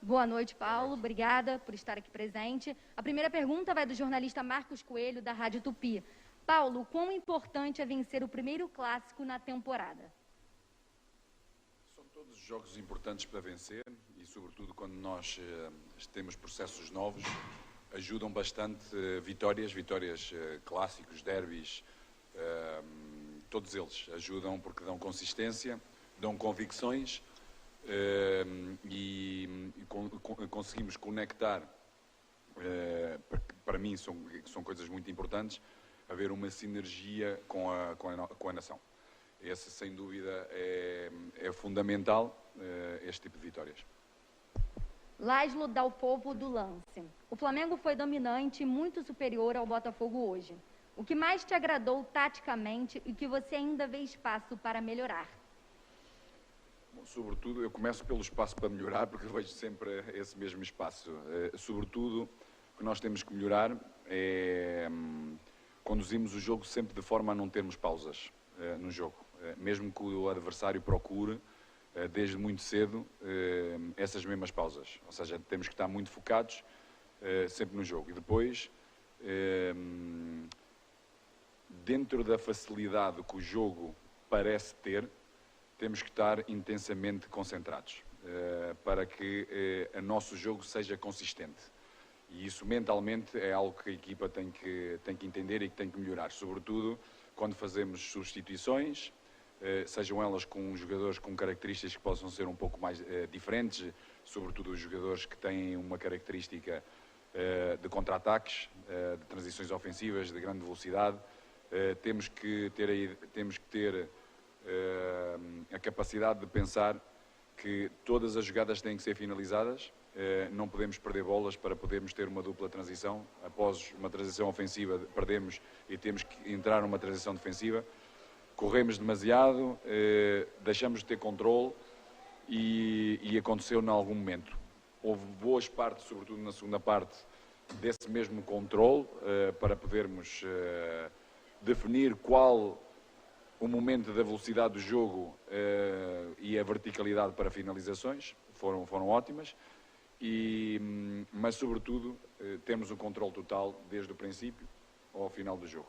Boa noite, Paulo. Obrigada por estar aqui presente. A primeira pergunta vai do jornalista Marcos Coelho, da Rádio Tupi. Paulo, quão importante é vencer o primeiro clássico na temporada? São todos jogos importantes para vencer e, sobretudo, quando nós temos processos novos, ajudam bastante vitórias clássicos, derbys, todos eles ajudam porque dão consistência, dão convicções e conseguimos conectar, para mim são coisas muito importantes, haver uma sinergia com a nação. Esse, sem dúvida, é fundamental, este tipo de vitórias. Láslo Dalpovo, do Lance. O Flamengo foi dominante e muito superior ao Botafogo hoje. O que mais te agradou taticamente e que você ainda vê espaço para melhorar? Bom, sobretudo, eu começo pelo espaço para melhorar, porque eu vejo sempre esse mesmo espaço. Sobretudo, o que nós temos que melhorar é conduzirmos o jogo sempre de forma a não termos pausas no jogo. Mesmo que o adversário procure, desde muito cedo, essas mesmas pausas. Ou seja, temos que estar muito focados sempre no jogo. E depois, dentro da facilidade que o jogo parece ter, temos que estar intensamente concentrados para que o nosso jogo seja consistente. E isso mentalmente é algo que a equipa tem que entender e que tem que melhorar. Sobretudo quando fazemos substituições, sejam elas com jogadores com características que possam ser um pouco mais diferentes, sobretudo os jogadores que têm uma característica de contra-ataques, de transições ofensivas, de grande velocidade. Temos que ter a capacidade de pensar que todas as jogadas têm que ser finalizadas, não podemos perder bolas para podermos ter uma dupla transição. Após uma transição ofensiva perdemos e temos que entrar numa transição defensiva. Corremos demasiado, deixamos de ter controle e aconteceu em algum momento. Houve boas partes, sobretudo na segunda parte, desse mesmo controle para podermos definir qual o momento da velocidade do jogo e a verticalidade para finalizações. Foram ótimas, mas sobretudo temos um controle total desde o princípio ao final do jogo.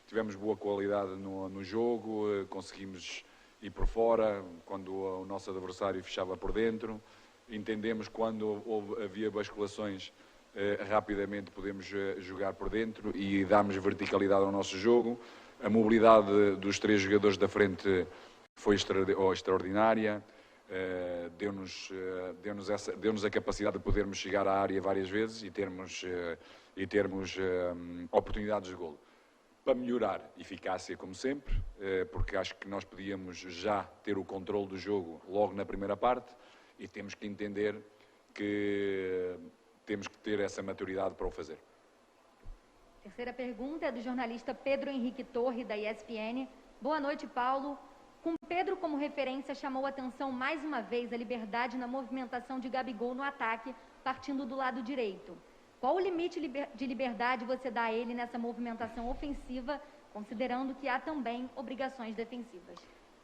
Tivemos boa qualidade no jogo, conseguimos ir por fora, quando o nosso adversário fechava por dentro. Entendemos quando havia basculações, rapidamente podemos jogar por dentro e darmos verticalidade ao nosso jogo. A mobilidade dos três jogadores da frente foi extraordinária, deu-nos a capacidade de podermos chegar à área várias vezes e termos oportunidades de golo. Para melhorar eficácia, como sempre, porque acho que nós podíamos já ter o controle do jogo logo na primeira parte e temos que entender que temos que ter essa maturidade para o fazer. Terceira pergunta é do jornalista Pedro Henrique Torre, da ESPN. Boa noite, Paulo. Com Pedro como referência, chamou a atenção mais uma vez a liberdade na movimentação de Gabigol no ataque, partindo do lado direito. Qual o limite de liberdade você dá a ele nessa movimentação ofensiva, considerando que há também obrigações defensivas?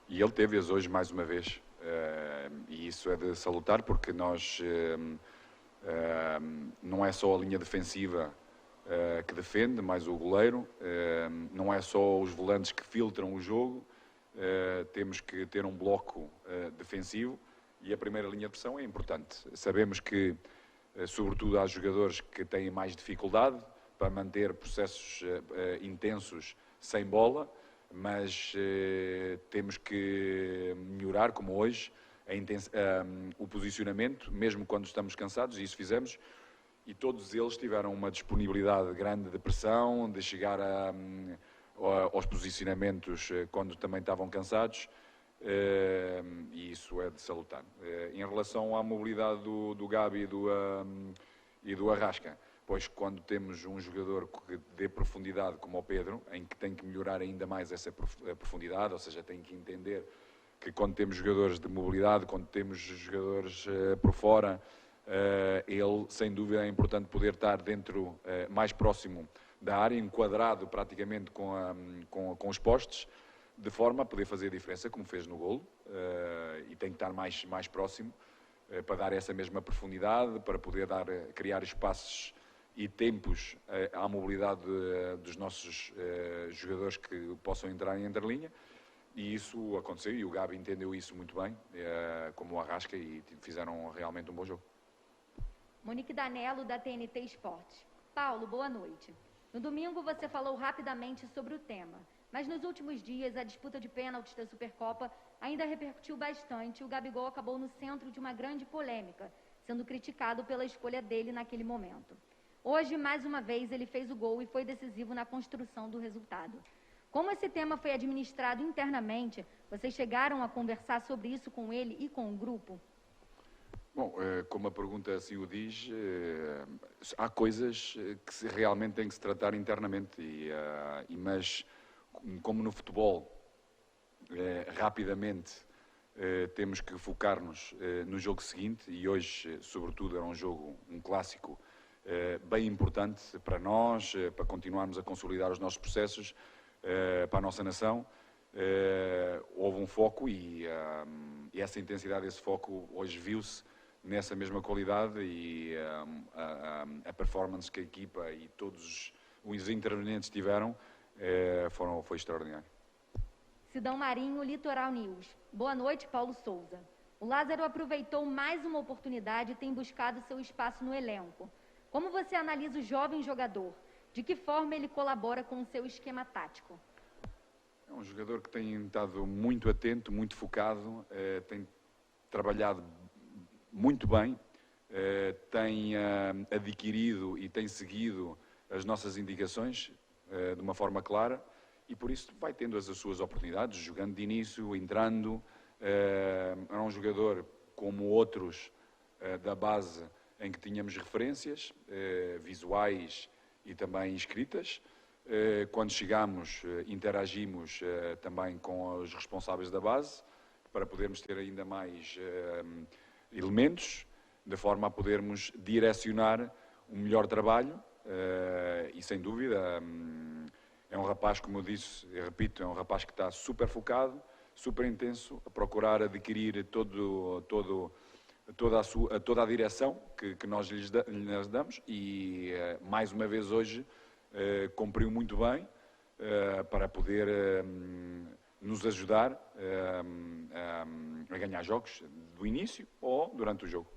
E ele teve-as hoje mais uma vez, e isso é de salutar, porque nós não é só a linha defensiva que defende, mais o goleiro, não é só os volantes que filtram o jogo, temos que ter um bloco defensivo e a primeira linha de pressão é importante. Sabemos que sobretudo há jogadores que têm mais dificuldade para manter processos intensos sem bola, mas temos que melhorar, como hoje, o posicionamento, mesmo quando estamos cansados, e isso fizemos, e todos eles tiveram uma disponibilidade grande de pressão, de chegar aos posicionamentos quando também estavam cansados, e isso é de salutar. Em relação à mobilidade do Gabi e do Arrasca, pois quando temos um jogador que dê profundidade como o Pedro, em que tem que melhorar ainda mais essa profundidade, ou seja, tem que entender que quando temos jogadores de mobilidade, quando temos jogadores por fora, ele sem dúvida é importante poder estar dentro, mais próximo da área, enquadrado praticamente com os postes, de forma a poder fazer a diferença, como fez no golo, e tem que estar mais próximo, para dar essa mesma profundidade, para poder criar espaços e tempos à mobilidade dos nossos jogadores que possam entrar em entrelinha. E isso aconteceu e o Gabi entendeu isso muito bem, como o Arrasca, e fizeram realmente um bom jogo. Monique Danello, da TNT Esportes. Paulo, boa noite. No domingo você falou rapidamente sobre o tema, mas nos últimos dias a disputa de pênaltis da Supercopa ainda repercutiu bastante e o Gabigol acabou no centro de uma grande polêmica, sendo criticado pela escolha dele naquele momento. Hoje, mais uma vez, ele fez o gol e foi decisivo na construção do resultado. Como esse tema foi administrado internamente, vocês chegaram a conversar sobre isso com ele e com o grupo? Bom, como a pergunta assim o diz, há coisas que realmente têm que se tratar internamente, mas como no futebol, rapidamente temos que focar-nos no jogo seguinte, e hoje, sobretudo, era um clássico bem importante para nós, para continuarmos a consolidar os nossos processos, para a nossa nação. Houve um foco e essa intensidade desse foco hoje viu-se nessa mesma qualidade, e a performance que a equipa e todos os intervenientes tiveram foi extraordinário. Sidão Marinho, Litoral News. Boa noite, Paulo Souza. O Lázaro aproveitou mais uma oportunidade e tem buscado seu espaço no elenco. Como você analisa o jovem jogador? De que forma ele colabora com o seu esquema tático? É um jogador que tem estado muito atento, muito focado, tem trabalhado muito bem, tem adquirido e tem seguido as nossas indicações de uma forma clara, e por isso vai tendo as suas oportunidades, jogando de início, entrando. É um jogador como outros da base, em que tínhamos referências visuais e também escritas. Quando chegamos, interagimos também com os responsáveis da base, para podermos ter ainda mais elementos, de forma a podermos direcionar um melhor trabalho, e sem dúvida é um rapaz, como eu disse, eu repito, é um rapaz que está super focado, super intenso, a procurar adquirir toda a direção que nós lhes damos, e mais uma vez hoje cumpriu muito bem para poder nos ajudar a ganhar jogos do início ou durante o jogo.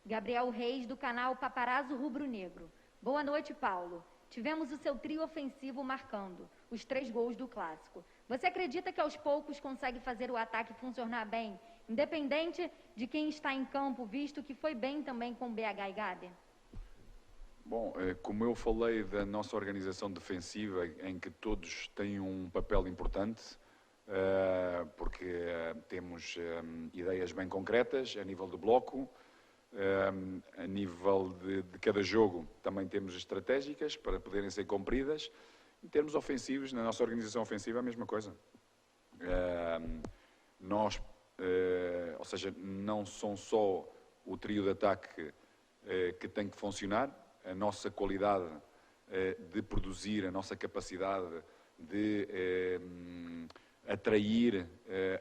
Gabriel Reis, do canal Paparazzo Rubro Negro. Boa noite, Paulo. Tivemos o seu trio ofensivo marcando os 3 gols do clássico. Você acredita que aos poucos consegue fazer o ataque funcionar bem, independente de quem está em campo, visto que foi bem também com BH e Gabi? Bom, como eu falei da nossa organização defensiva, em que todos têm um papel importante, porque temos ideias bem concretas a nível de bloco, a nível de cada jogo também temos estratégicas para poderem ser cumpridas. Em termos ofensivos, na nossa organização ofensiva, a mesma coisa. Nós, ou seja, não são só o trio de ataque que tem que funcionar, a nossa qualidade de produzir, a nossa capacidade de atrair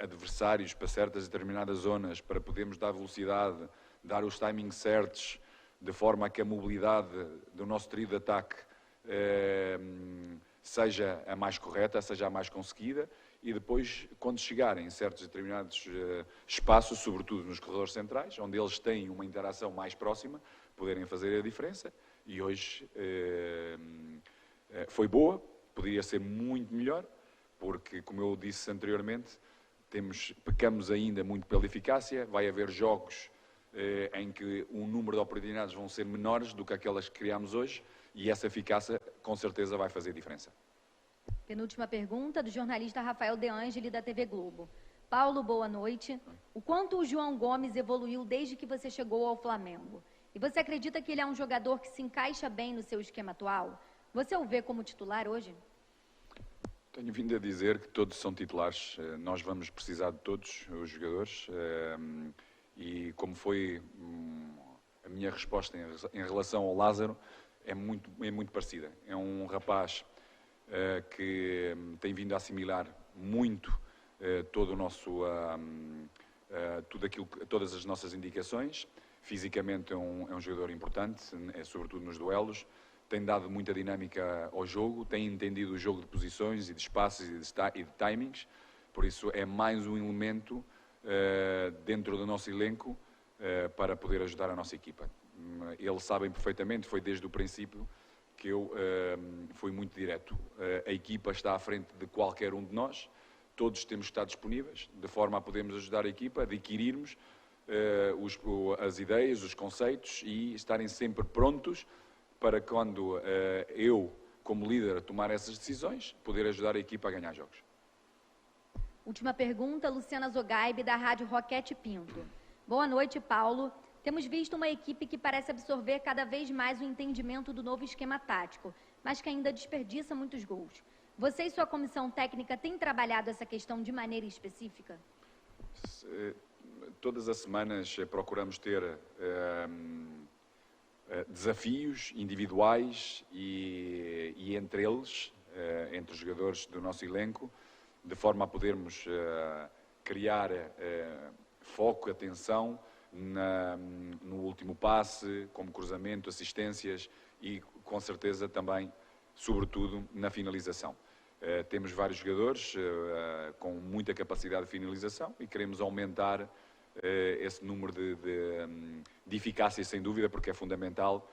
adversários para certas determinadas zonas, para podermos dar velocidade, dar os timings certos, de forma a que a mobilidade do nosso trio de ataque seja a mais correta, seja a mais conseguida, e depois, quando chegarem em certos determinados espaços, sobretudo nos corredores centrais, onde eles têm uma interação mais próxima, poderem fazer a diferença. E hoje foi boa, poderia ser muito melhor, porque, como eu disse anteriormente, pecamos ainda muito pela eficácia. Vai haver jogos em que o número de oportunidades vão ser menores do que aquelas que criámos hoje, e essa eficácia com certeza vai fazer diferença. Penúltima pergunta, do jornalista Rafael De Angeli, da TV Globo. Paulo, boa noite. O quanto o João Gomes evoluiu desde que você chegou ao Flamengo? E você acredita que ele é um jogador que se encaixa bem no seu esquema atual? Você o vê como titular hoje? Tenho vindo a dizer que todos são titulares. Nós vamos precisar de todos os jogadores. E como foi a minha resposta em relação ao Lázaro, é muito parecida. É um rapaz que tem vindo a assimilar muito todo o nosso todas as nossas indicações. Fisicamente é um jogador importante, sobretudo nos duelos. Tem dado muita dinâmica ao jogo, tem entendido o jogo de posições e de espaços e de timings. Por isso é mais um elemento dentro do nosso elenco para poder ajudar a nossa equipa. Eles sabem perfeitamente, foi desde o princípio que eu fui muito direto. A equipa está à frente de qualquer um de nós, todos temos que estar disponíveis, de forma a podermos ajudar a equipa, a adquirirmos as ideias, os conceitos e estarem sempre prontos para quando eu, como líder, tomar essas decisões, poder ajudar a equipa a ganhar jogos. Última pergunta, Luciana Zogaibe, da Rádio Roquete Pinto. Boa noite, Paulo. Temos visto uma equipe que parece absorver cada vez mais o entendimento do novo esquema tático, mas que ainda desperdiça muitos gols. Você e sua comissão técnica têm trabalhado essa questão de maneira específica? Todas as semanas procuramos ter desafios individuais e entre eles, entre os jogadores do nosso elenco, de forma a podermos criar foco, atenção no último passe, como cruzamento, assistências e, com certeza, também, sobretudo, na finalização. Temos vários jogadores com muita capacidade de finalização e queremos aumentar esse número de eficácia, sem dúvida, porque é fundamental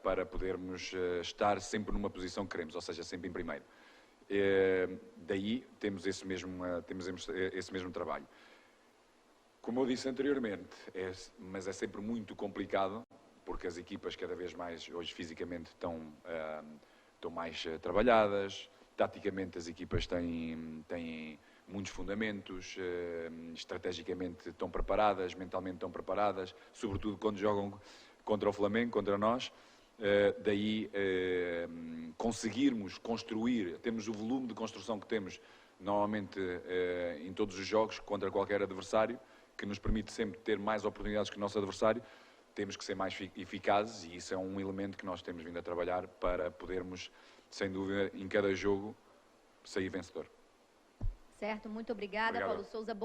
para podermos estar sempre numa posição que queremos, ou seja, sempre em primeiro. Daí temos esse mesmo trabalho. Como eu disse anteriormente, mas é sempre muito complicado, porque as equipas cada vez mais, hoje fisicamente, estão mais trabalhadas, taticamente as equipas têm muitos fundamentos, estrategicamente estão preparadas, mentalmente estão preparadas, sobretudo quando jogam contra o Flamengo, contra nós. Daí conseguirmos construir, temos o volume de construção que temos normalmente em todos os jogos contra qualquer adversário, que nos permite sempre ter mais oportunidades que o nosso adversário. Temos que ser mais eficazes e isso é um elemento que nós temos vindo a trabalhar para podermos, sem dúvida, em cada jogo sair vencedor. Certo, muito obrigada, Paulo Sousa. Boa